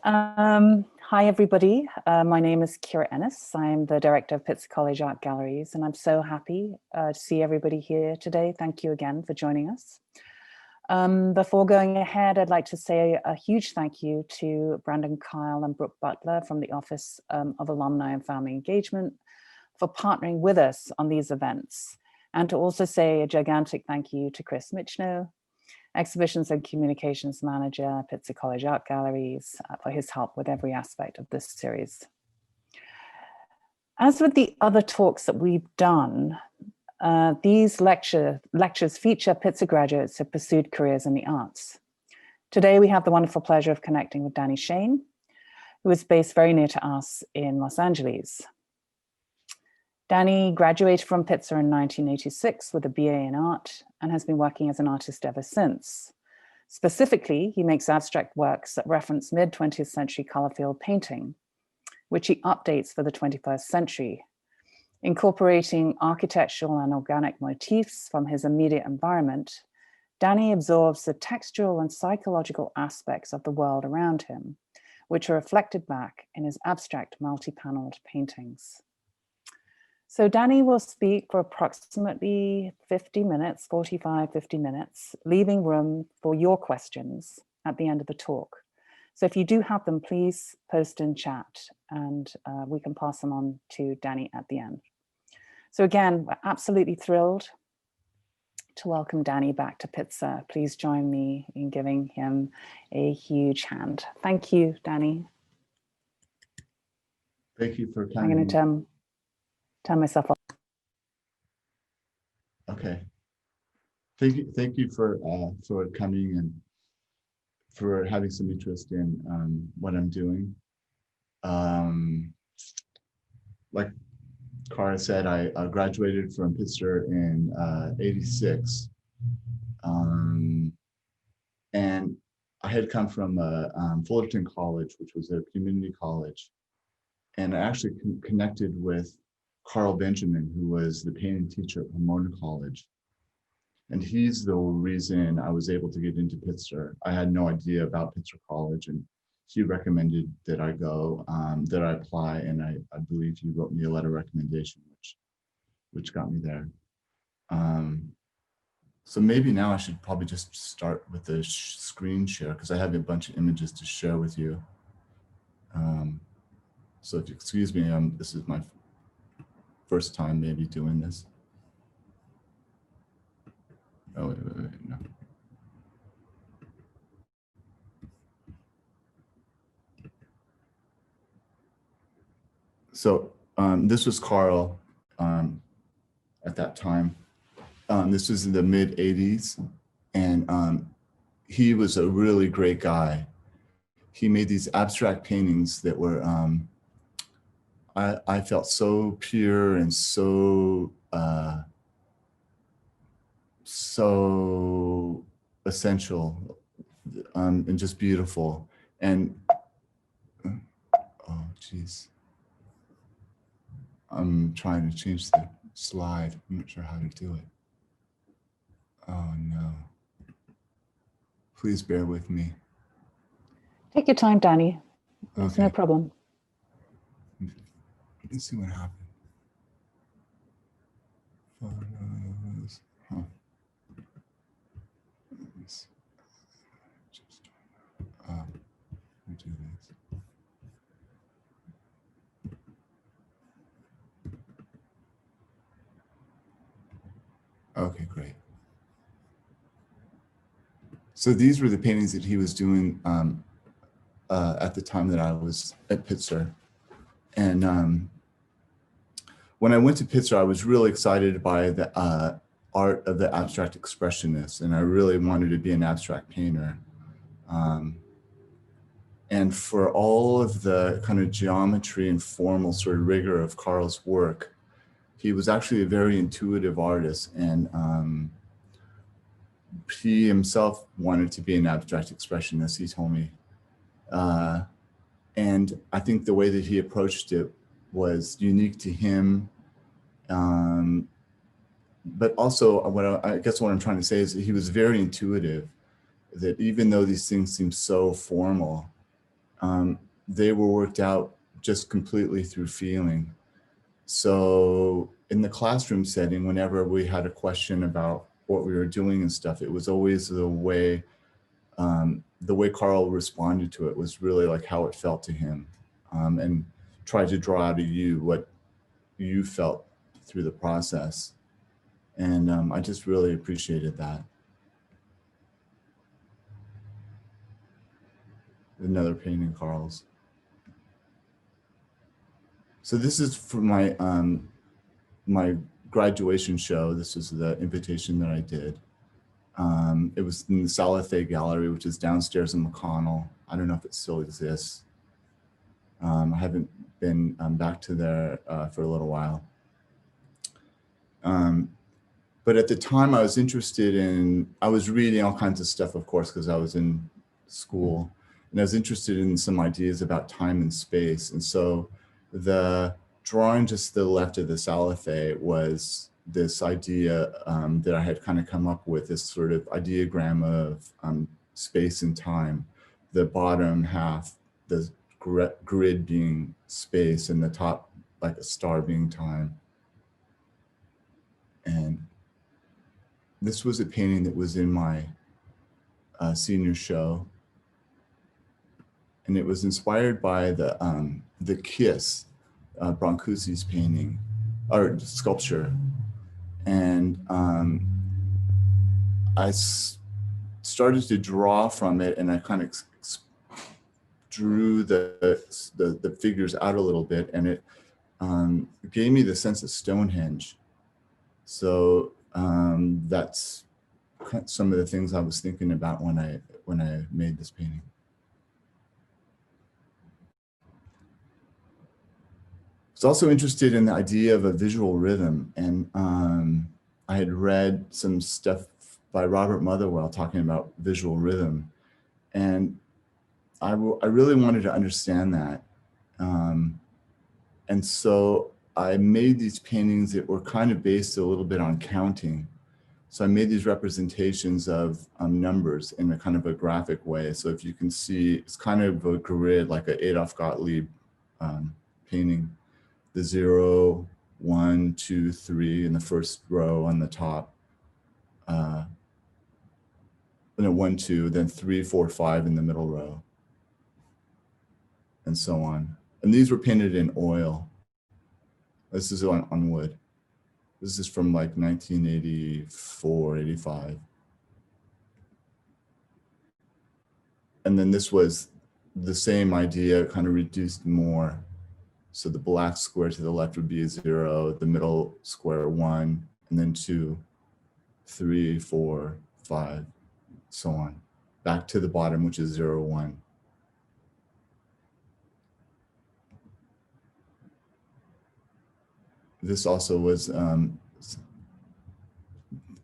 Hi everybody. My name is Kira Ennis. I'm the director of Pitzer College Art Galleries, and I'm so happy to see everybody here today. Thank you again for joining us. Before going ahead, I'd like to say a huge thank you to Brandon Kyle and Brooke Butler from the Office of Alumni and Family Engagement for partnering with us on these events, and to also say a gigantic thank you to Chris Michno, Exhibitions and Communications Manager, Pitzer College Art Galleries, for his help with every aspect of this series. As with the other talks that we've done, these lectures feature Pitzer graduates who have pursued careers in the arts. Today, we have the wonderful pleasure of connecting with Danny Shain, who is based very near to us in Los Angeles. Danny graduated from Pitzer in 1986 with a BA in art and has been working as an artist ever since. Specifically, he makes abstract works that reference mid-20th century color field painting, which he updates for the 21st century, incorporating architectural and organic motifs from his immediate environment. Danny absorbs the textural and psychological aspects of the world around him, which are reflected back in his abstract multi-paneled paintings. So Danny will speak for approximately 50 minutes, 45, 50 minutes, leaving room for your questions at the end of the talk. So if you do have them, please post in chat and we can pass them on to Danny at the end. So again, we're absolutely thrilled to welcome Danny back to Pitzer. Please join me in giving him a huge hand. Thank you, Danny. Thank you for coming. I'm going to turn myself off. Okay. Thank you for coming and for having some interest in what I'm doing. Like Cara said, I graduated from Pitzer in '86, and I had come from Fordham College, which was a community college, and I actually connected with Carl Benjamin, who was the painting teacher at Pomona College. And he's the reason I was able to get into Pitzer. I had no idea about Pitzer College, and he recommended that I go, that I apply, and I believe he wrote me a letter of recommendation, which got me there. So maybe now I should probably just start with the screen share, because I have a bunch of images to share with you. So if you excuse me, this is my first time maybe doing this. Oh, wait, no. So this was Carl at that time. This was in the mid '80s, and he was a really great guy. He made these abstract paintings that were, I felt so pure and so essential and just beautiful. And oh geez, I'm trying to change the slide. I'm not sure how to do it. Oh no. Please bear with me. Take your time, Danny. It's Okay. no problem. Let's see what happened. Photos. Huh. Let me do this. Okay, great. So these were the paintings that he was doing at the time that I was at Pitzer. And when I went to Pitzer, I was really excited by the art of the abstract expressionists, and I really wanted to be an abstract painter. And for all of the kind of geometry and formal sort of rigor of Carl's work, he was actually a very intuitive artist, and he himself wanted to be an abstract expressionist, he told me. And I think the way that he approached it was unique to him. But also, I guess what I'm trying to say is that he was very intuitive, that even though these things seem so formal, they were worked out just completely through feeling. So in the classroom setting, whenever we had a question about what we were doing and stuff, it was always the way Carl responded to it was really like how it felt to him, and tried to draw out of you what you felt through the process. And I just really appreciated that. Another painting, Carl's. So this is for my my graduation show. This was the invitation that I did. It was in the Salafay Gallery, which is downstairs in McConnell. I don't know if it still exists. I haven't been back to there for a little while. But at the time I was interested in, I was reading all kinds of stuff, of course, because I was in school, and I was interested in some ideas about time and space. And so the drawing just to the left of the Salafay was this idea that I had kind of come up with, this sort of ideogram of space and time. The bottom half, the grid being space, and the top, like a star, being time. And this was a painting that was in my senior show. And it was inspired by the Kiss, Brancusi's painting, or sculpture. And I started to draw from it, and I kind of drew the figures out a little bit, and it gave me the sense of Stonehenge. So that's some of the things I was thinking about when I made this painting. I was also interested in the idea of a visual rhythm, and I had read some stuff by Robert Motherwell talking about visual rhythm, and I really wanted to understand that. And so I made these paintings that were kind of based a little bit on counting. So I made these representations of numbers in a kind of a graphic way. So if you can see, it's kind of a grid, like an Adolf Gottlieb painting. The 0, 1, 2, 3 in the first row on the top. And then 1, 2, then 3, 4, 5 in the middle row, and so on. And these were painted in oil. This is on wood. This is from like 1984, 85. And then this was the same idea, kind of reduced more. So the black square to the left would be a 0, the middle square 1, and then 2, 3, 4, 5, so on. Back to the bottom, which is 0, 1. This also was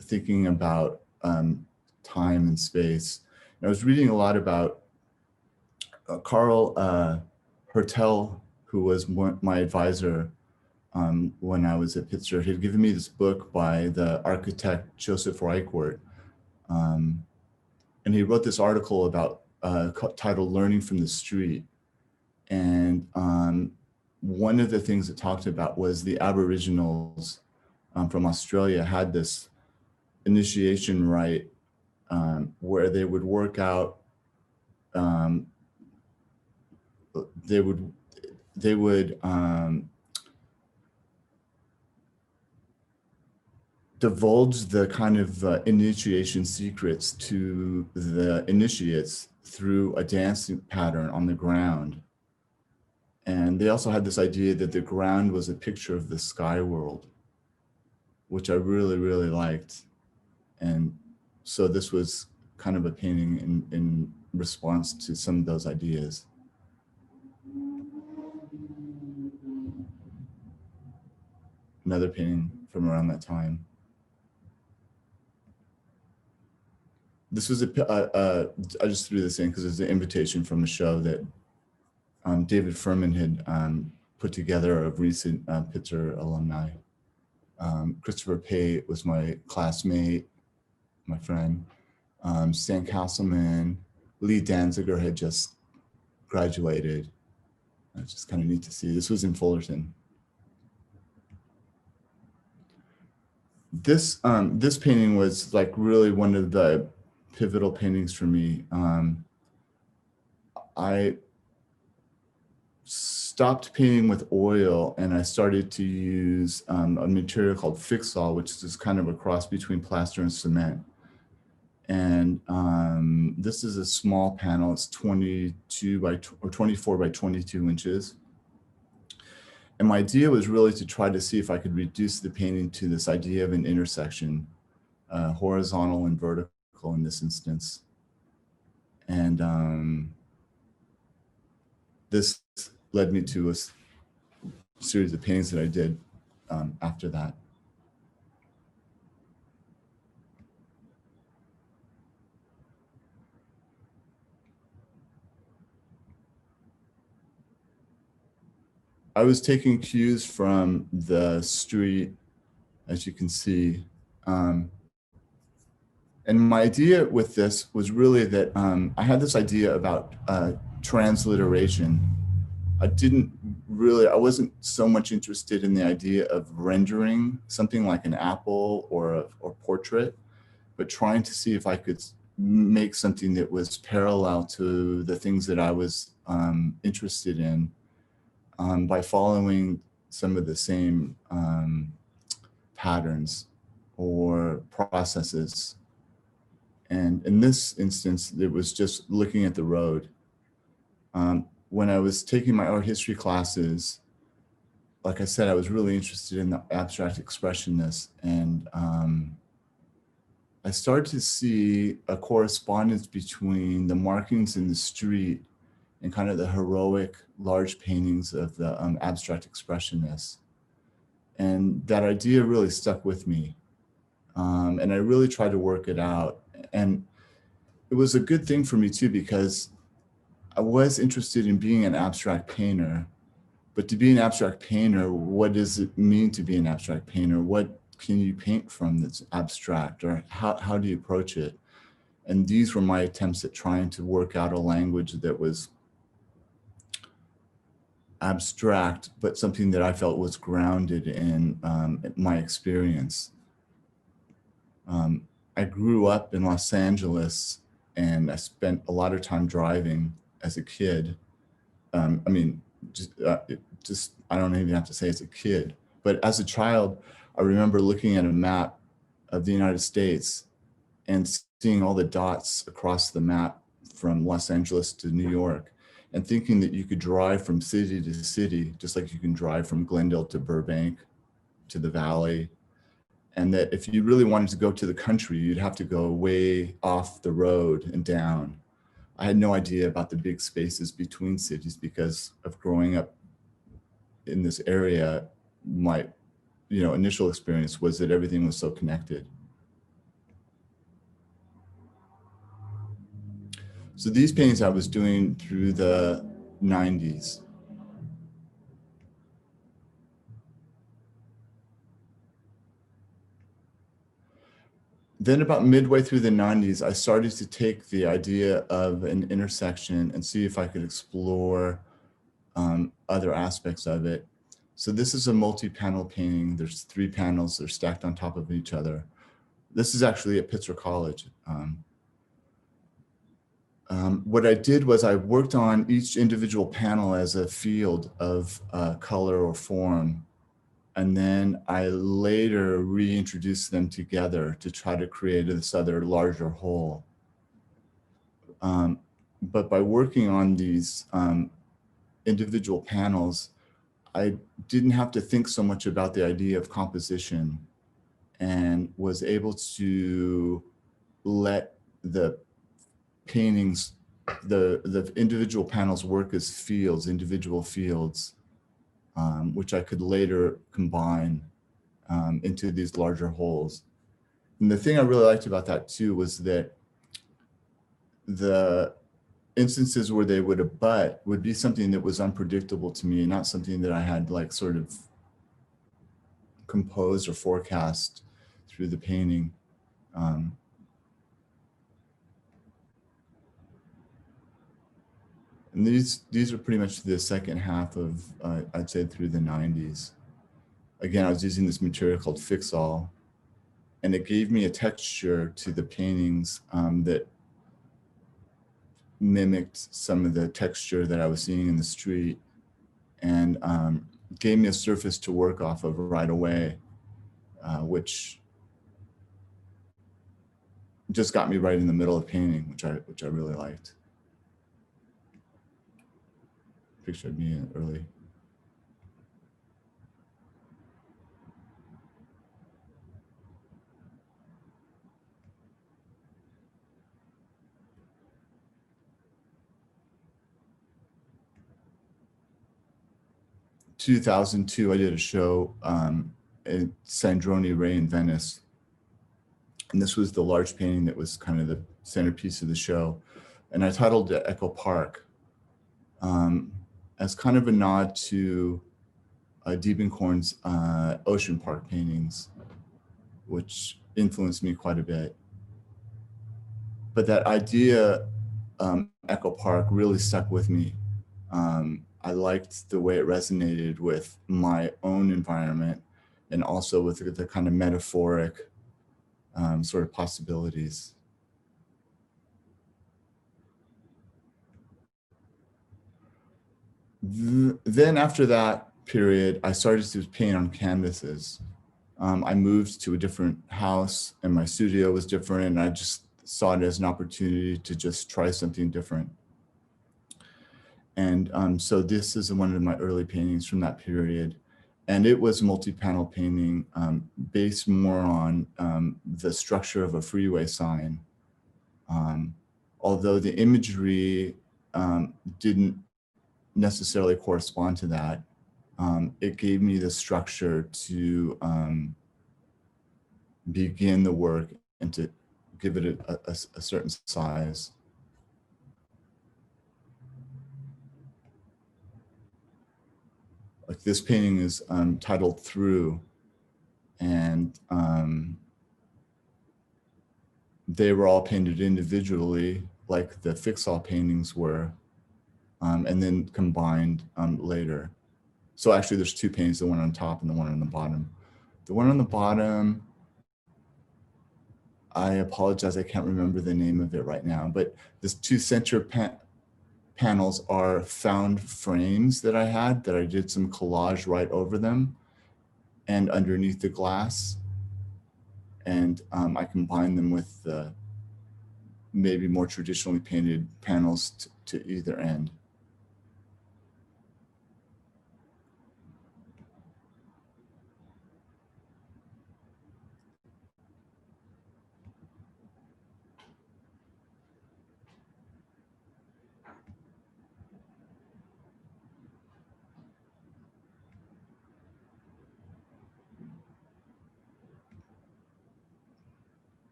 thinking about time and space. And I was reading a lot about Carl Hertel, who was my advisor when I was at Pitzer. He had given me this book by the architect Joseph Reichwart. And he wrote this article about titled Learning from the Street. And one of the things it talked about was the Aboriginals from Australia had this initiation rite where they would work out, they would divulge the kind of initiation secrets to the initiates through a dancing pattern on the ground. And they also had this idea that the ground was a picture of the sky world, which I really, really liked. And so this was kind of a painting in response to some of those ideas. Another painting from around that time. This was I just threw this in because it's an invitation from a show that David Furman had put together of recent Pitzer alumni. Christopher Pate was my classmate, my friend. Stan Castleman, Lee Danziger had just graduated. It's just kind of neat to see. This was in Fullerton. This painting was like really one of the pivotal paintings for me. I stopped painting with oil and I started to use a material called fixol, which is kind of a cross between plaster and cement. And this is a small panel. It's 24 by 22 inches. And my idea was really to try to see if I could reduce the painting to this idea of an intersection, horizontal and vertical in this instance. And this led me to a series of paintings that I did after that. I was taking cues from the street, as you can see. And my idea with this was really that I had this idea about transliteration. I wasn't so much interested in the idea of rendering something like an apple or portrait, but trying to see if I could make something that was parallel to the things that I was interested in by following some of the same patterns or processes. And in this instance, it was just looking at the road. When I was taking my art history classes, like I said, I was really interested in the abstract expressionists, and I started to see a correspondence between the markings in the street and kind of the heroic large paintings of the abstract expressionists. And that idea really stuck with me. And I really tried to work it out. And it was a good thing for me too, because I was interested in being an abstract painter. But to be an abstract painter, what does it mean to be an abstract painter? What can you paint from that's abstract, or how do you approach it? And these were my attempts at trying to work out a language that was abstract, but something that I felt was grounded in my experience. I grew up in Los Angeles, and I spent a lot of time driving as a kid. I mean, I don't even have to say as a kid, but as a child, I remember looking at a map of the United States and seeing all the dots across the map from Los Angeles to New York, and thinking that you could drive from city to city, just like you can drive from Glendale to Burbank to the Valley. And that if you really wanted to go to the country, you'd have to go way off the road and down. I had no idea about the big spaces between cities because of growing up in this area. My initial experience was that everything was so connected. So these paintings I was doing through the 90s. Then about midway through the 90s, I started to take the idea of an intersection and see if I could explore other aspects of it. So this is a multi-panel painting. There's 3 panels, they're stacked on top of each other. This is actually at Pitzer College. What I did was I worked on each individual panel as a field of color or form. And then I later reintroduced them together to try to create this other larger whole. But by working on these individual panels, I didn't have to think so much about the idea of composition, and was able to let the paintings, the individual panels work as fields, individual fields, which I could later combine into these larger wholes. And the thing I really liked about that too was that the instances where they would abut would be something that was unpredictable to me, not something that I had like sort of composed or forecast through the painting. And these are pretty much the second half of, I'd say through the 90s. Again, I was using this material called Fixall, and it gave me a texture to the paintings that mimicked some of the texture that I was seeing in the street, and gave me a surface to work off of right away, which just got me right in the middle of painting, which I really liked. Picture of me early. In 2002, I did a show at Sandrone Ray in Venice. And this was the large painting that was kind of the centerpiece of the show. And I titled it Echo Park as kind of a nod to Diebenkorn's Ocean Park paintings, which influenced me quite a bit. But that idea, Echo Park, really stuck with me. I liked the way it resonated with my own environment and also with the kind of metaphoric sort of possibilities. Then after that period, I started to paint on canvases. I moved to a different house and my studio was different, and I just saw it as an opportunity to just try something different. And so this is one of my early paintings from that period. And it was a multi-panel painting based more on the structure of a freeway sign. Although the imagery didn't necessarily correspond to that, it gave me the structure to begin the work and to give it a certain size. Like this painting is titled Through, and they were all painted individually like the Fixall paintings were, and then combined later. So actually there's two paintings, the one on top and the one on the bottom. The one on the bottom, I apologize, I can't remember the name of it right now, but these two center panels are found frames that I had, that I did some collage right over them and underneath the glass. And I combined them with the maybe more traditionally painted panels to either end.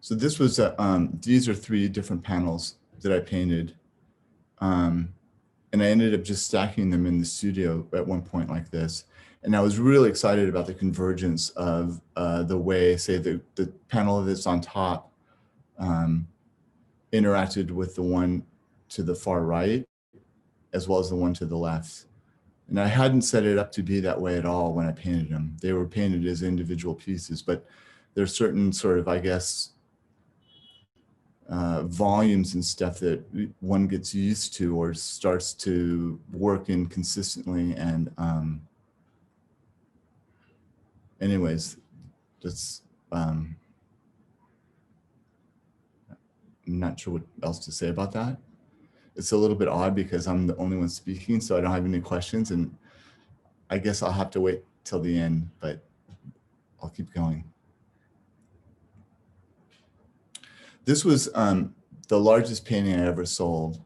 So this was, these are three different panels that I painted. And I ended up just stacking them in the studio at one point like this. And I was really excited about the convergence of the way, say, the panel that's on top interacted with the one to the far right, as well as the one to the left. And I hadn't set it up to be that way at all when I painted them. They were painted as individual pieces, but there's certain sort of, I guess, volumes and stuff that one gets used to or starts to work in consistently. And anyways, that's, I'm not sure what else to say about that. It's a little bit odd because I'm the only one speaking, so I don't have any questions, and I guess I'll have to wait till the end, but I'll keep going. This was the largest painting I ever sold,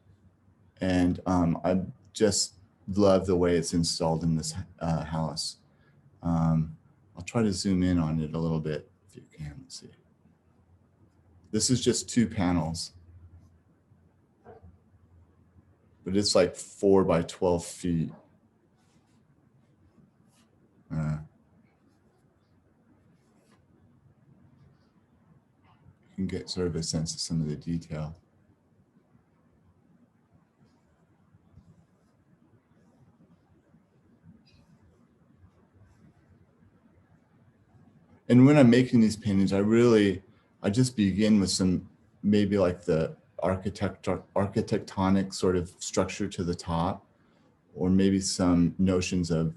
and I just love the way it's installed in this house. I'll try to zoom in on it a little bit if you can. Let's see. This is just two panels, but it's like 4 by 12 feet. can get sort of a sense of some of the detail. And when I'm making these paintings, I just begin with some, maybe like the architectonic sort of structure to the top, or maybe some notions of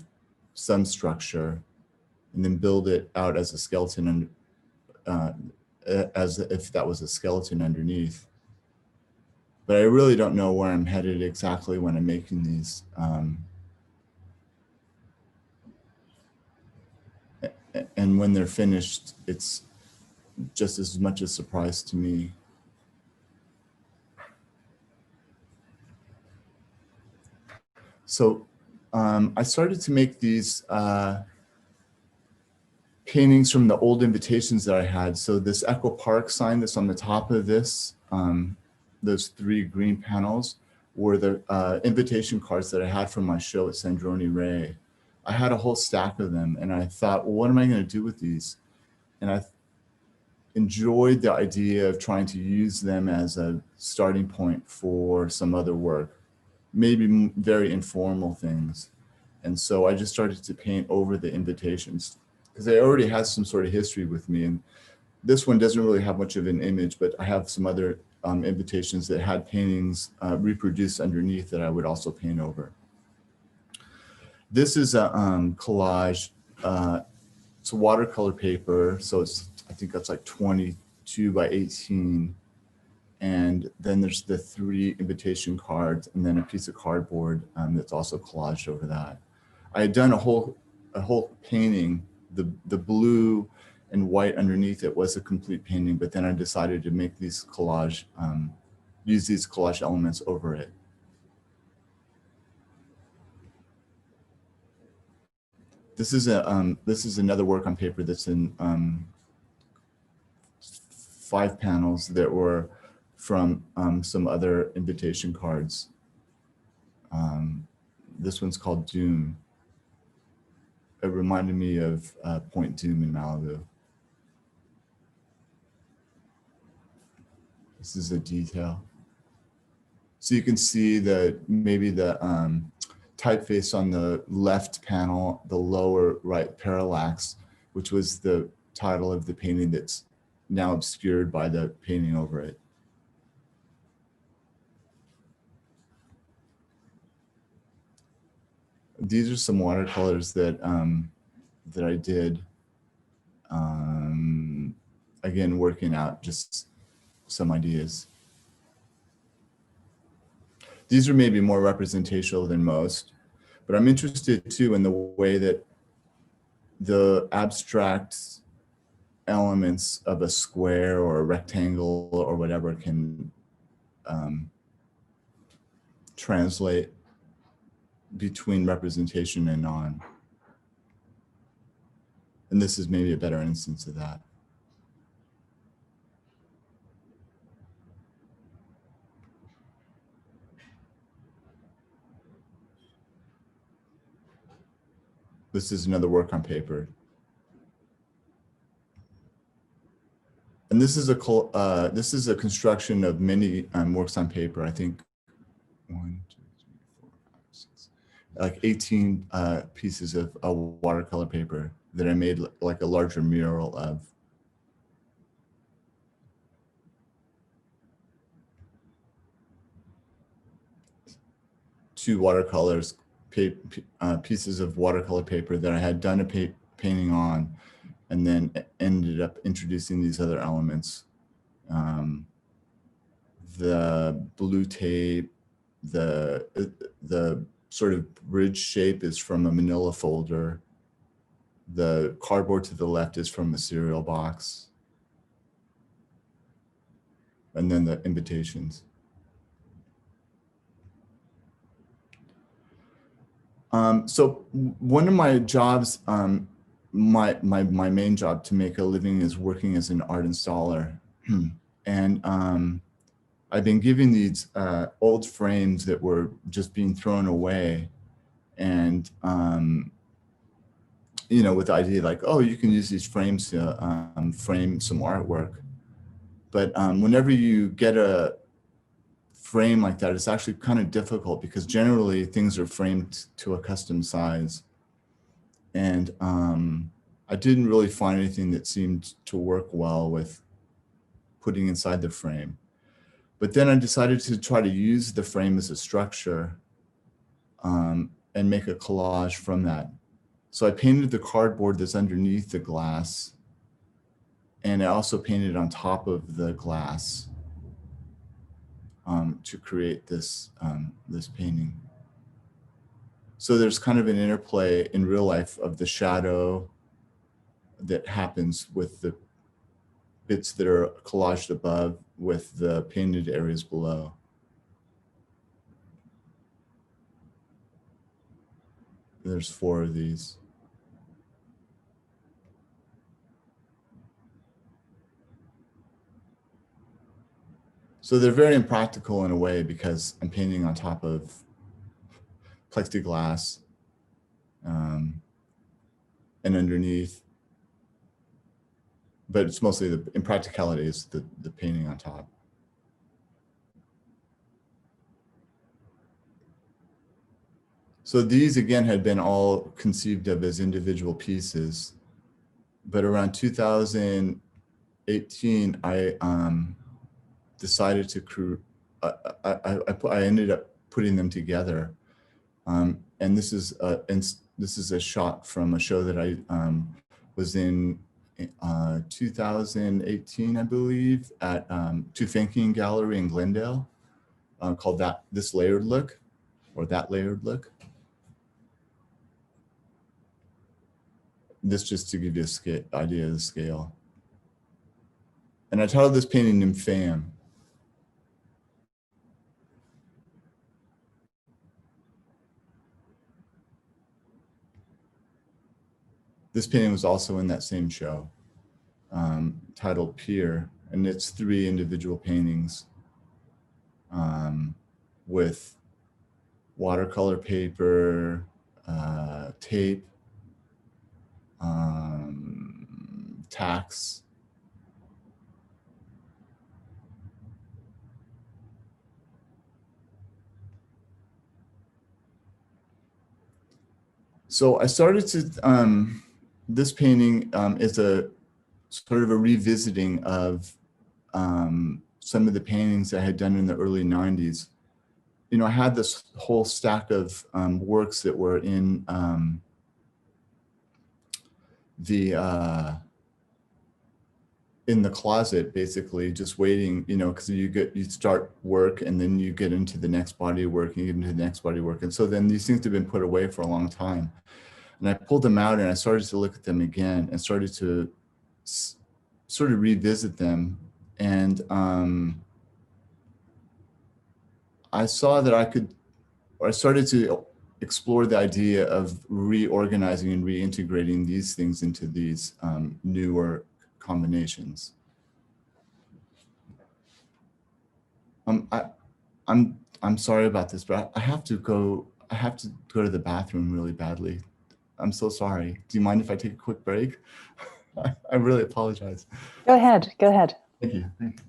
some structure, and then build it out as a skeleton, as if that was a skeleton underneath. But I really don't know where I'm headed exactly when I'm making these. And when they're finished, it's just as much a surprise to me. So I started to make these paintings from the old invitations that I had. So this Echo Park sign that's on the top of this, those 3 green panels, were the invitation cards that I had from my show at Sandrone Ray. I had a whole stack of them, and I thought, well, what am I going to do with these? And I enjoyed the idea of trying to use them as a starting point for some other work, maybe very informal things. And so I just started to paint over the invitations, because I already had some sort of history with me. And this one doesn't really have much of an image, but I have some other invitations that had paintings reproduced underneath that I would also paint over. This is a collage. It's a watercolor paper, so I think that's like 22 by 18. And then there's the 3 invitation cards, and then a piece of cardboard that's also collaged over that. I had done a whole painting. The blue and white underneath it was a complete painting, but then I decided to make these collage, use these collage elements over it. This is another work on paper that's in 5 panels that were from some other invitation cards. This one's called Doom. It reminded me of Point Doom in Malibu. This is a detail. So you can see maybe the typeface on the left panel, the lower right parallax, which was the title of the painting that's now obscured by the painting over it. These are some watercolors that I did. Again, working out just some ideas. These are maybe more representational than most, but I'm interested too in the way that the abstract elements of a square or a rectangle or whatever can translate between representation and non. And this is maybe a better instance of that. This is another work on paper. And this is a construction of many works on paper. I think 1, 2, 3, 4, 5, 6, like 18 pieces of watercolor paper that I made like a larger mural of. Two watercolors, pieces of watercolor paper that I had done a painting on, and then ended up introducing these other elements. The blue tape, the sort of bridge shape is from a manila folder. The cardboard to the left is from a cereal box. And then the invitations. So one of my jobs, my main job to make a living is working as an art installer. And I've been given these old frames that were just being thrown away. And, you know, with the idea like, oh, you can use these frames to frame some artwork. But whenever you get a frame like that, it's actually kind of difficult because generally things are framed to a custom size. And I didn't really find anything that seemed to work well with putting inside the frame. But then I decided to try to use the frame as a structure and make a collage from that. So I painted the cardboard that's underneath the glass, and I also painted on top of the glass to create this, this painting. So there's kind of an interplay in real life of the shadow that happens with the bits that are collaged above with the painted areas below. There's 4 of these. So they're very impractical in a way because I'm painting on top of plexiglass and underneath. But it's mostly the impracticality is the painting on top. So these again had been all conceived of as individual pieces, but around 2018, I decided to I ended up putting them together, and this is a shot from a show that I was in 2018, I believe, at Fante Gallery in Glendale, called This Layered Look, or That Layered Look. This just to give you a idea of the scale. And I titled this painting Nymphaeum. This painting was also in that same show, titled Pier, and it's 3 individual paintings with watercolor paper, tape, tacks. So I started to, this painting is a sort of a revisiting of some of the paintings I had done in the early 90s. You know, I had this whole stack of works that were in the closet, basically just waiting, you know, because you start work and then you get into the next body of work and you get into the next body of work. And so then these things have been put away for a long time. And I pulled them out and I started to look at them again and started to sort of revisit them. And I saw that I started to explore the idea of reorganizing and reintegrating these things into these newer combinations. I'm sorry about this, but I have to go to the bathroom really badly. I'm so sorry. Do you mind if I take a quick break? I really apologize. Go ahead. Go ahead. Thank you. Thank you.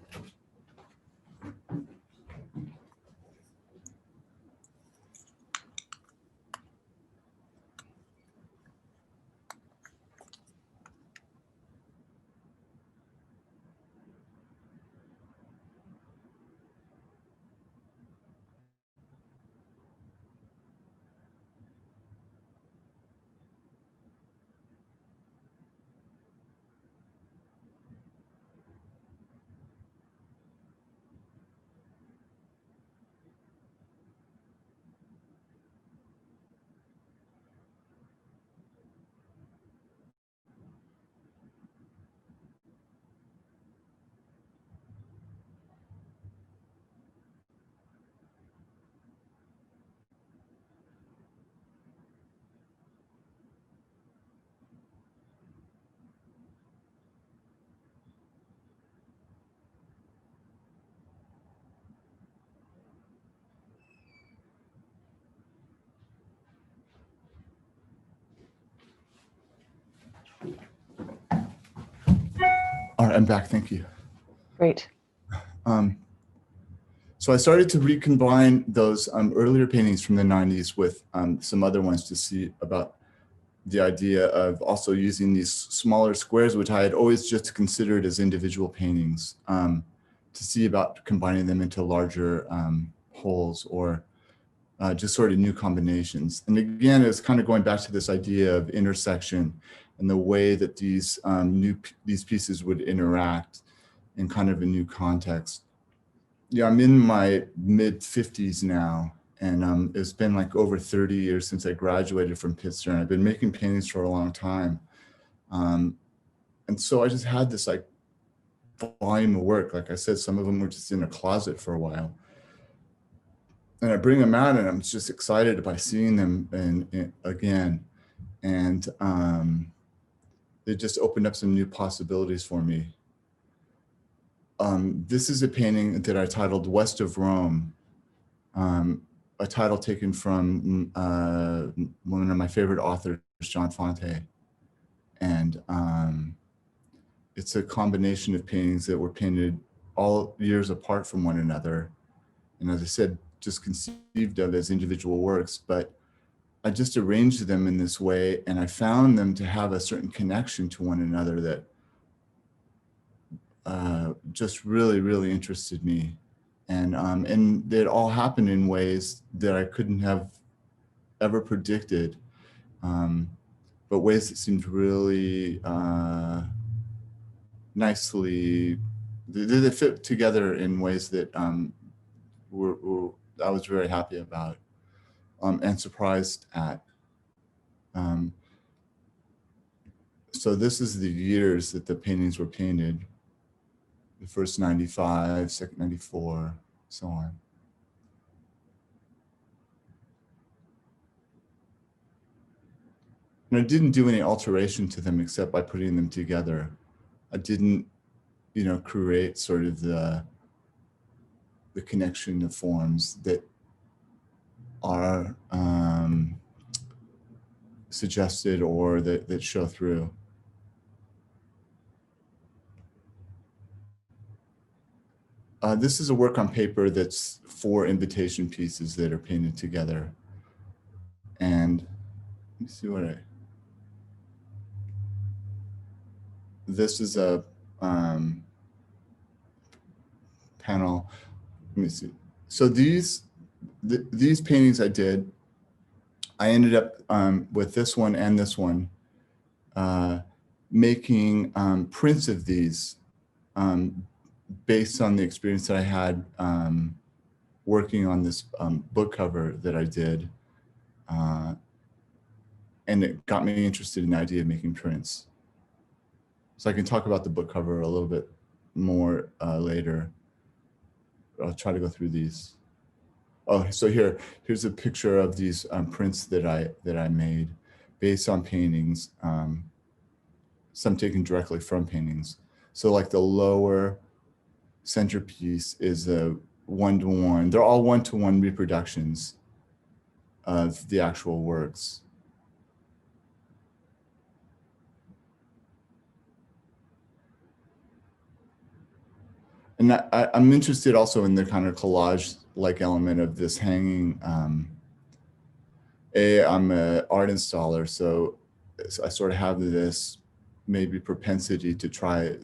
All right, I'm back. Thank you. Great. So I started to recombine those earlier paintings from the 90s with some other ones to see about the idea of also using these smaller squares, which I had always just considered as individual paintings, to see about combining them into larger wholes or just sort of new combinations. And again, it's kind of going back to this idea of intersection and the way that these pieces would interact in kind of a new context. Yeah, I'm in my mid 50s now, and it's been like over 30 years since I graduated from Pitzer, and I've been making paintings for a long time. And so I just had this like volume of work. Like I said, some of them were just in a closet for a while. And I bring them out and I'm just excited by seeing them again. And it just opened up some new possibilities for me. This is a painting that I titled West of Rome, a title taken from one of my favorite authors, John Fante. And it's a combination of paintings that were painted all years apart from one another. And as I said, just conceived of as individual works, but I just arranged them in this way, and I found them to have a certain connection to one another that just really, really interested me. And it all happened in ways that I couldn't have ever predicted, but ways that seemed really nicely, they fit together in ways that I was very happy about and surprised at. So this is the years that the paintings were painted. The first 95, second 94, so on. And I didn't do any alteration to them except by putting them together. I didn't, create sort of the connection of forms that are suggested or that show through. This is a work on paper that's 4 invitation pieces that are painted together. And let me see this is a panel. Let me see. So these paintings I did, I ended up with this one and this one, making prints of these based on the experience that I had working on this book cover that I did. And it got me interested in the idea of making prints. So I can talk about the book cover a little bit more later. I'll try to go through these. Oh, so here's a picture of these prints that I made based on paintings, some taken directly from paintings. So like the lower centerpiece is a 1-to-1. They're all 1-to-1 reproductions of the actual works. And I'm interested also in the kind of collage-like element of this hanging. I'm an art installer, so I sort of have this maybe propensity to try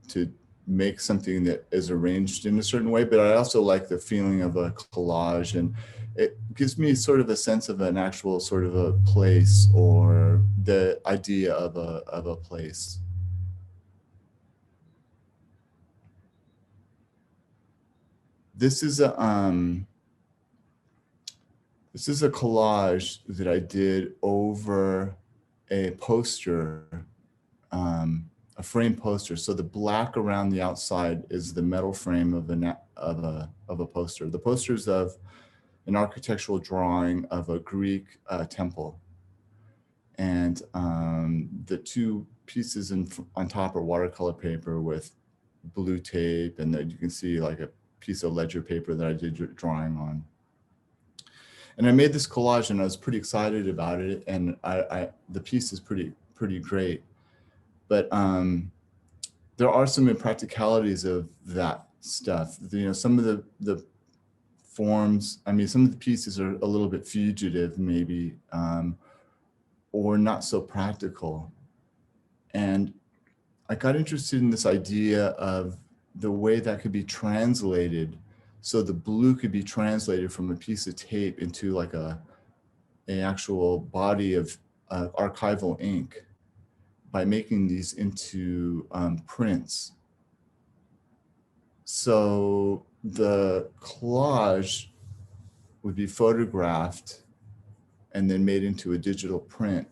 to make something that is arranged in a certain way, but I also like the feeling of a collage, and it gives me sort of a sense of an actual sort of a place or the idea of a place. This is a collage that I did over a poster, a frame poster. So the black around the outside is the metal frame of a poster. The poster is of an architectural drawing of a Greek temple, and the 2 pieces on top are watercolor paper with blue tape, and then you can see like a piece of ledger paper that I did drawing on. And I made this collage and I was pretty excited about it, and the piece is pretty great. But there are some impracticalities of that stuff. Some of the forms, I mean, some of the pieces are a little bit fugitive maybe, or not so practical. And I got interested in this idea of the way that could be translated. So the blue could be translated from a piece of tape into like an actual body of archival ink by making these into prints. So the collage would be photographed and then made into a digital print.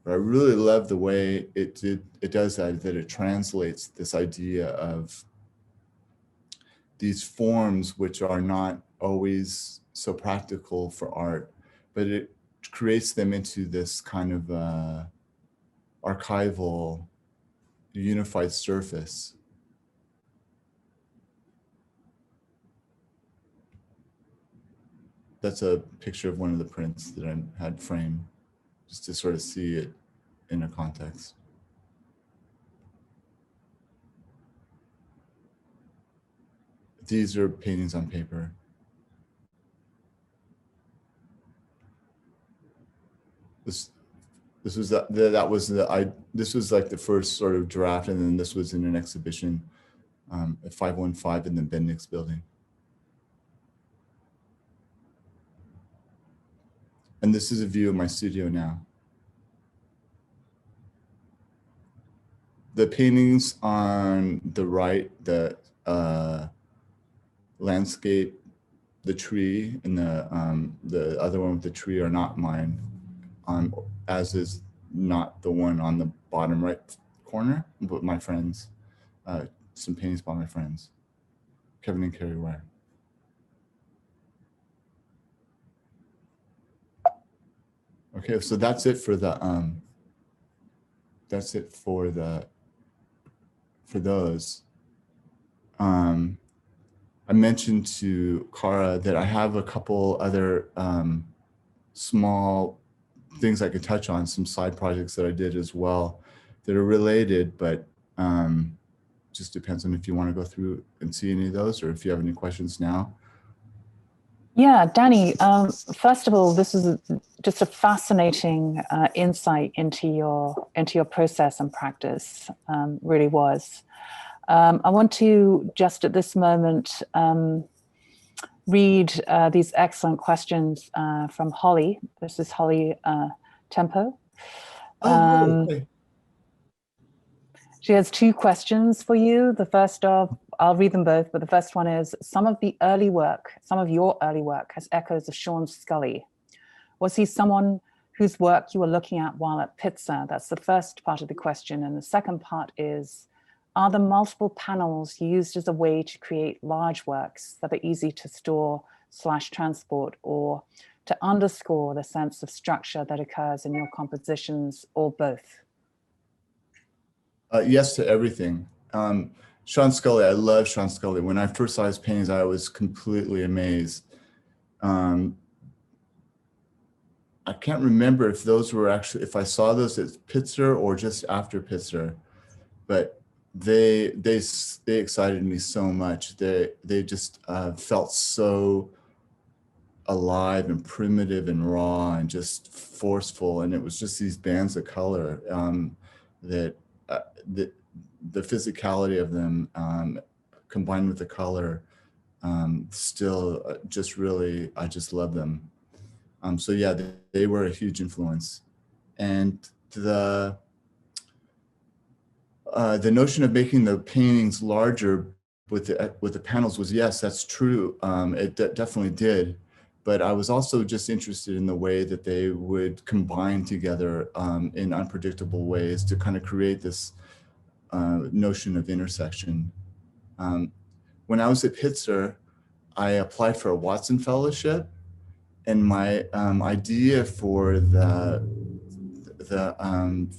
But I really love the way it does that it translates this idea of these forms, which are not always so practical for art, but it creates them into this kind of archival, unified surface. That's a picture of one of the prints that I had framed, just to sort of see it in a context. These are paintings on paper. This was this was like the first sort of draft, and then this was in an exhibition at 515 in the Bendix building. And this is a view of my studio now. The paintings on the right, the landscape, the tree, and the other one with the tree are not mine, as is not the one on the bottom right corner, but my friends, some paintings by my friends, Kevin and Carrie Ware. Okay, so that's it for those. I mentioned to Cara that I have a couple other small things I could touch on, some side projects that I did as well that are related, but just depends on if you want to go through and see any of those, or if you have any questions now. Yeah, Danny, first of all, this is just a fascinating insight into your process and practice, really was. I want to just at this moment read these excellent questions from Holly. This is Holly Tempo. Okay. She has two questions for you. The first I'll read them both, but the first one is, some of your early work has echoes of Sean Scully. Was he someone whose work you were looking at while at Pitzer? That's the first part of the question. And the second part is, are the multiple panels used as a way to create large works that are easy to store / transport, or to underscore the sense of structure that occurs in your compositions, or both? Yes to everything. Sean Scully, I love Sean Scully. When I first saw his paintings, I was completely amazed. I can't remember if those were actually, if I saw those at Pitzer or just after Pitzer, but they excited me so much. They just felt so alive and primitive and raw and just forceful, and it was just these bands of color that the physicality of them combined with the color still just really, I just love them. So yeah, they were a huge influence. And the notion of making the paintings larger with the panels was, yes, that's true. It definitely did. But I was also just interested in the way that they would combine together in unpredictable ways to kind of create this notion of intersection. When I was at Pitzer, I applied for a Watson Fellowship, and my idea for the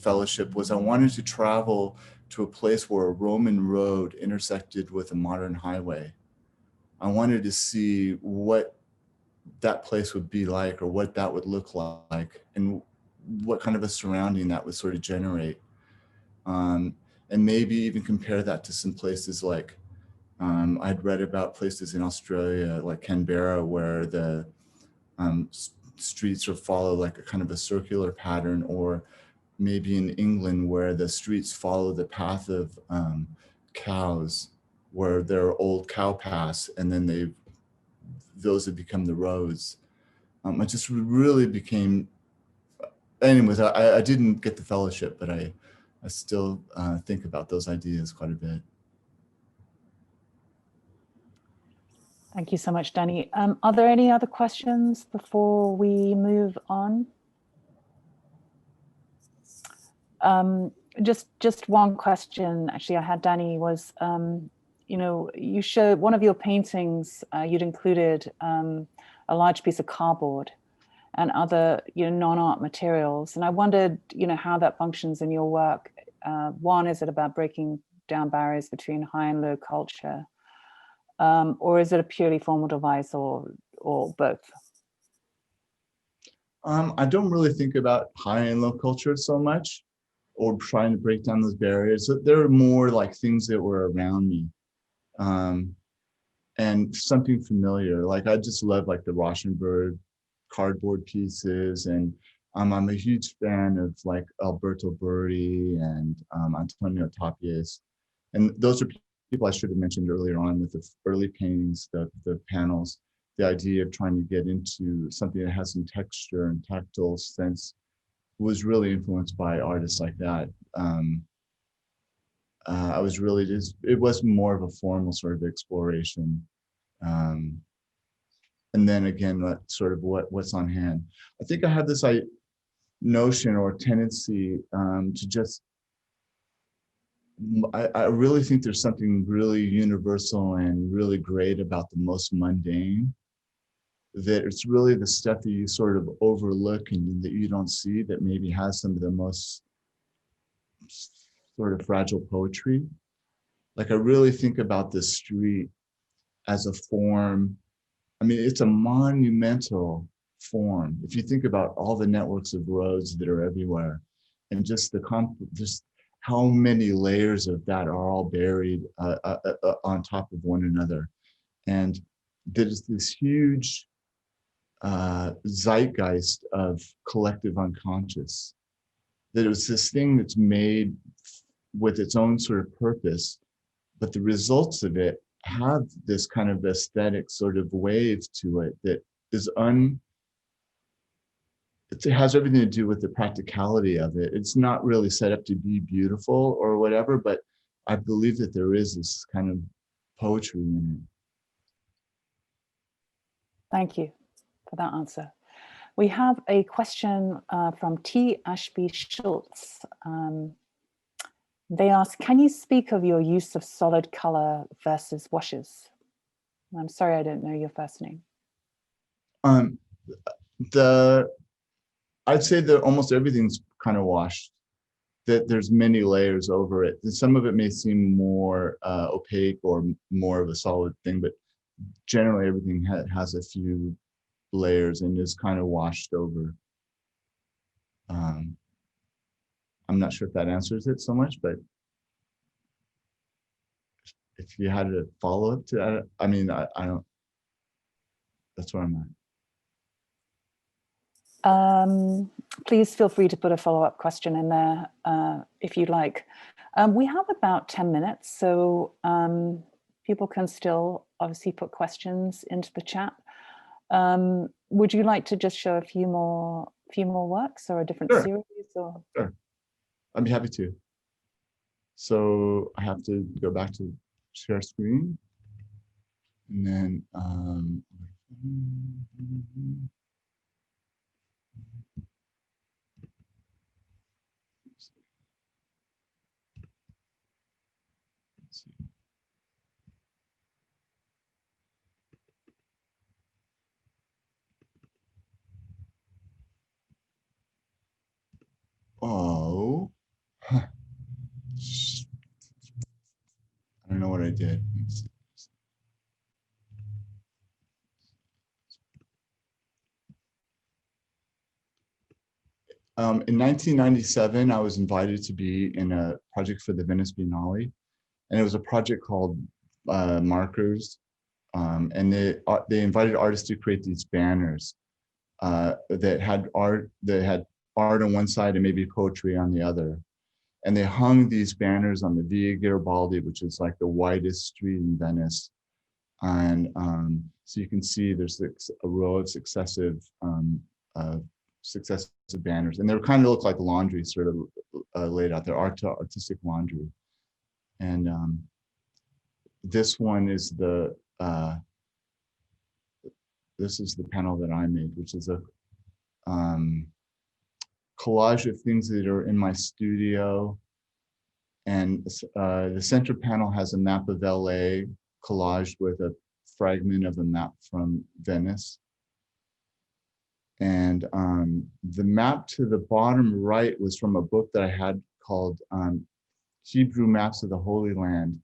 fellowship was I wanted to travel to a place where a Roman road intersected with a modern highway. I wanted to see what that place would be like, or what that would look like, and what kind of a surrounding that would sort of generate. And maybe even compare that to some places like I'd read about places in Australia, like Canberra, where the streets will follow like a kind of a circular pattern, or maybe in England where the streets follow the path of cows, where there are old cow paths, and then those have become the roads. I just really became, anyways, I didn't get the fellowship, but I still think about those ideas quite a bit. Thank you so much, Danny. Are there any other questions before we move on? Just one question, actually, I had, Danny, was, you know, you showed one of your paintings, you'd included a large piece of cardboard and other, you know, non-art materials. And I wondered, you know, how that functions in your work. One, is it about breaking down barriers between high and low culture? Or is it a purely formal device, or both? I don't really think about high and low culture so much, or trying to break down those barriers. There are more like things that were around me, and something familiar. Like I just love like the Rauschenberg cardboard pieces, and I'm a huge fan of like Alberto Burri and Antonio Tapias, and those are people I should have mentioned earlier on with the early paintings, the panels. The idea of trying to get into something that has some texture and tactile sense was really influenced by artists like that. I was really just, it was more of a formal sort of exploration. And then again, sort of what's on hand. I think I have this notion or tendency to just, I really think there's something really universal and really great about the most mundane, that it's really the stuff that you sort of overlook and that you don't see that maybe has some of the most sort of fragile poetry. Like I really think about the street as a form. I mean, it's a monumental form. If you think about all the networks of roads that are everywhere, and just just how many layers of that are all buried on top of one another. And there's this huge zeitgeist of collective unconscious, that it was this thing that's made with its own sort of purpose, but the results of it have this kind of aesthetic sort of wave to it that is it has everything to do with the practicality of it. It's not really set up to be beautiful or whatever, but I believe that there is this kind of poetry in it. Thank you for that answer. We have a question from T. Ashby Schultz. They ask, can you speak of your use of solid color versus washes? I'm sorry, I don't know your first name. I'd say that almost everything's kind of washed, that there's many layers over it. And some of it may seem more opaque or more of a solid thing, but generally everything has a few layers and is kind of washed over. I'm not sure if that answers it so much, but if you had a follow-up to that, I mean, I don't, that's where I'm at. Please feel free to put a follow-up question in there if you'd like. We have about 10 minutes, so people can still obviously put questions into the chat. Would you like to just show a few more works or a different series? Or? Sure, I'd be happy to. So I have to go back to share screen, and then oh, I don't know what I did. In 1997, I was invited to be in a project for the Venice Biennale, and it was a project called markers, and they invited artists to create these banners that had art on one side and maybe poetry on the other. And they hung these banners on the Via Garibaldi, which is like the widest street in Venice. And so you can see there's a row of successive banners, and they kind of look like laundry, sort of laid out there, artistic laundry. And this one is this is the panel that I made, which is a collage of things that are in my studio. And the center panel has a map of LA collaged with a fragment of a map from Venice. And the map to the bottom right was from a book that I had called Hebrew Maps of the Holy Land.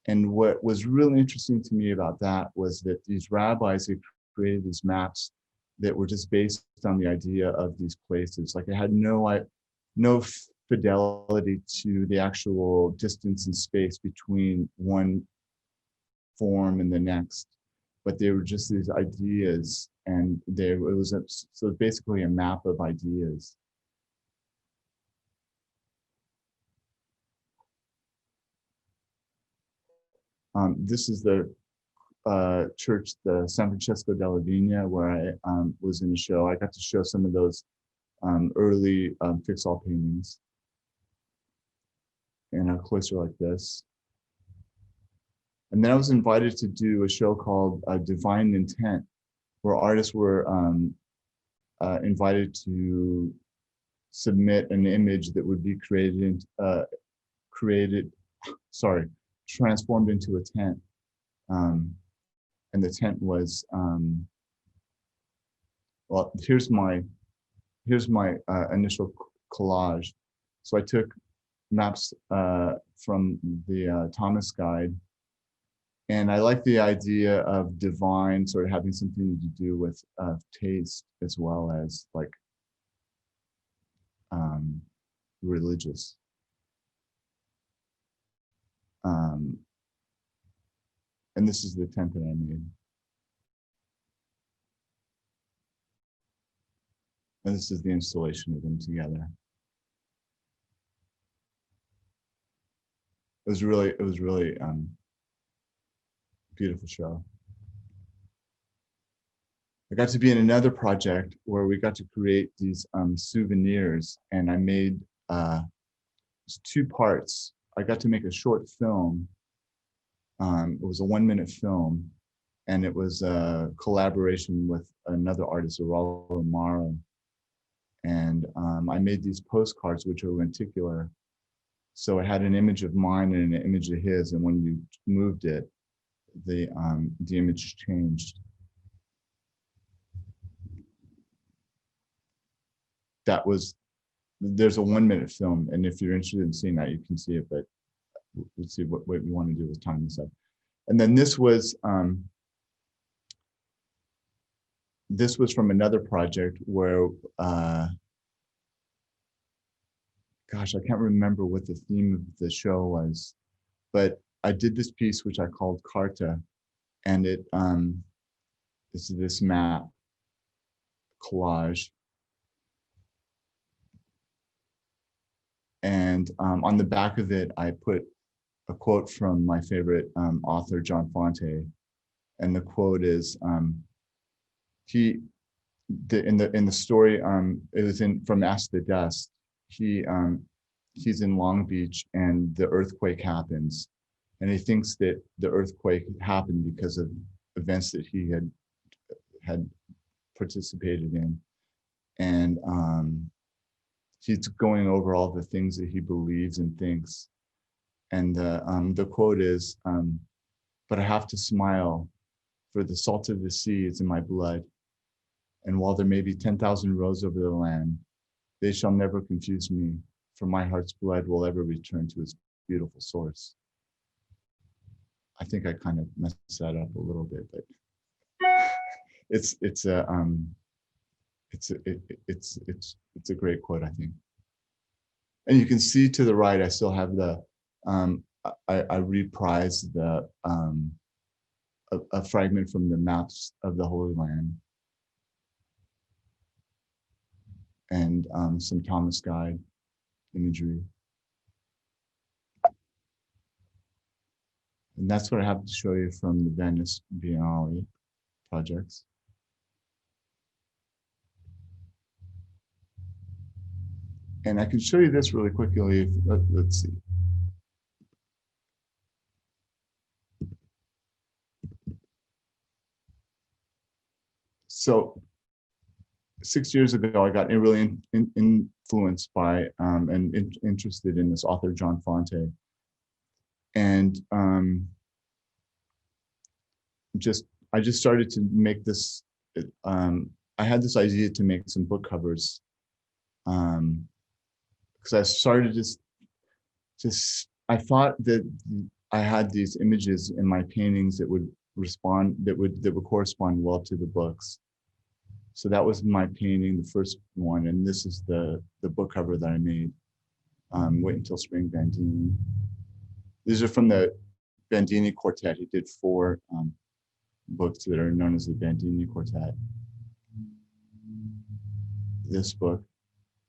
And what was really interesting to me about that was that these rabbis had created these maps that were just based on the idea of these places. Like it had no fidelity to the actual distance and space between one form and the next, but they were just these ideas, and so basically a map of ideas. This is the church, the San Francesco della Vigna, where I was in a show. I got to show some of those early fix-all paintings in a cloister like this. And then I was invited to do a show called Divine Intent, where artists were invited to submit an image that would be transformed into a tent. And the tent was, well, here's my initial collage. So I took maps from the Thomas Guide, and I like the idea of divine sort of having something to do with taste as well as like religious. And this is the tent that I made. And this is the installation of them together. It was really beautiful show. I got to be in another project where we got to create these souvenirs, and I made 2 parts. I got to make a short film. It was a 1-minute film, and it was a collaboration with another artist, Raul Amaro. And I made these postcards, which are lenticular. So it had an image of mine and an image of his, and when you moved it, the image changed. There's a 1-minute film, and if you're interested in seeing that, you can see it, but let's see what we want to do with time this up. And then this was from another project where, gosh, I can't remember what the theme of the show was, but I did this piece which I called Carta, and it is this map collage. And on the back of it, I put a quote from my favorite author, John Fante. And the quote is, in the story, it was from Ask the Dust. He's in Long Beach, and the earthquake happens, and he thinks that the earthquake happened because of events that he had participated in, and he's going over all the things that he believes and thinks. And the quote is, "But I have to smile, for the salt of the sea is in my blood. And while there may be 10,000 roads over the land, they shall never confuse me, for my heart's blood will ever return to its beautiful source." I think I kind of messed that up a little bit, but it's a great quote, I think. And you can see to the right, I still have the I reprised a fragment from the maps of the Holy Land and some Thomas Guide imagery. And that's what I have to show you from the Venice Biennale projects. And I can show you this really quickly. If, let's see. So 6 years ago, I got really influenced by and interested in this author, John Fante. And I just started to make this, I had this idea to make some book covers because I started just, I thought that I had these images in my paintings that would respond, that would correspond well to the books. So that was my painting, the first one, and this is the book cover that I made. Wait Until Spring, Bandini. These are from the Bandini Quartet. He did 4 books that are known as the Bandini Quartet. This book,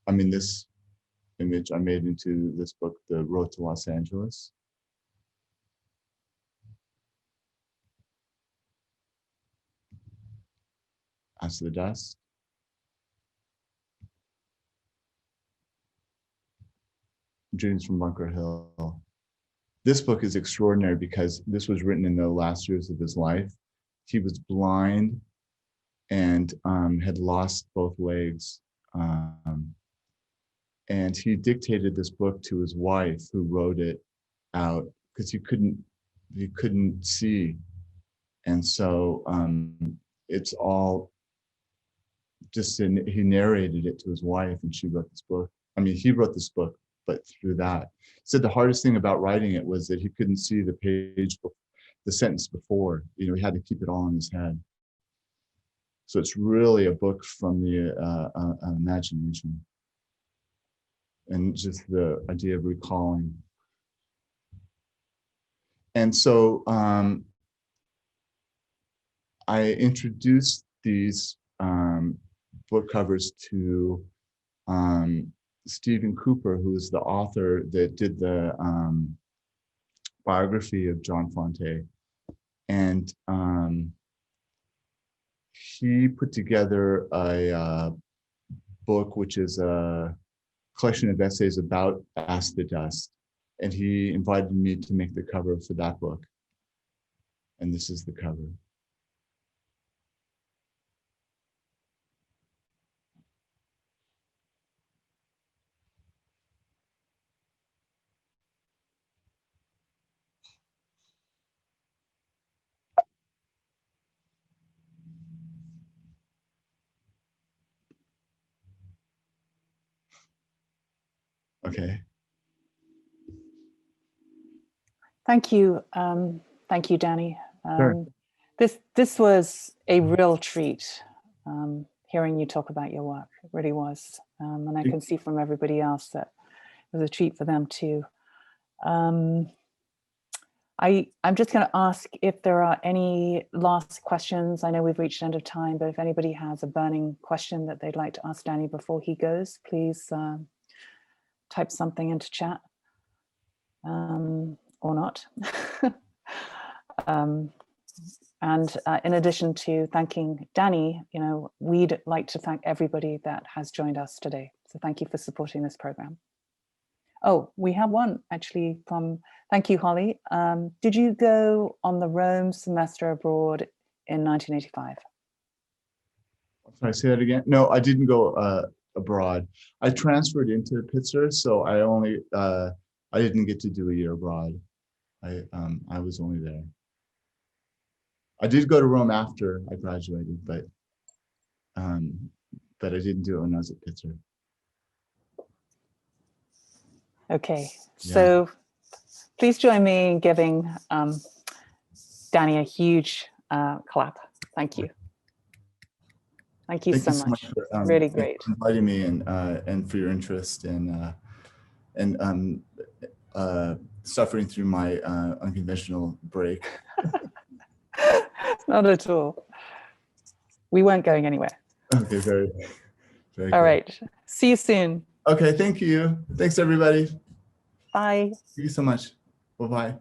I mean this image I made into this book, The Road to Los Angeles. As the Dust. Dreams from Bunker Hill. This book is extraordinary because this was written in the last years of his life. He was blind and had lost both legs. And he dictated this book to his wife, who wrote it out because he couldn't see. And so it's all just he narrated it to his wife, and she wrote this book. I mean, he wrote this book, but through that. He said the hardest thing about writing it was that he couldn't see the page, the sentence before. You know, he had to keep it all in his head. So it's really a book from the imagination, and just the idea of recalling. And so I introduced these book covers to Stephen Cooper, who is the author that did the biography of John Fante. And he put together a book, which is a collection of essays about As the Dust. And he invited me to make the cover for that book. And this is the cover. Okay. Thank you. Thank you, Danny. Sure. This was a real treat, hearing you talk about your work. It really was. And I can see from everybody else that it was a treat for them too. I'm just going to ask if there are any last questions. I know we've reached the end of time, but if anybody has a burning question that they'd like to ask Danny before he goes, please type something into chat, or not. And in addition to thanking Danny, you know, we'd like to thank everybody that has joined us today. So thank you for supporting this program. Oh, we have one actually from, thank you, Holly. Did you go on the Rome semester abroad in 1985? Can I say that again? No, I didn't go abroad. I transferred into Pitzer, so I only, I didn't get to do a year abroad. I was only there. I did go to Rome after I graduated, but I didn't do it when I was at Pitzer. Okay, so please join me in giving Danny a huge clap. Thank you. Thank you so much. For, really great. Inviting me and for your interest and suffering through my unconventional break. Not at all. We weren't going anywhere. Okay, very All good. right. See you soon. Okay, thank you. Thanks, everybody. Bye. Thank you so much. Bye-bye.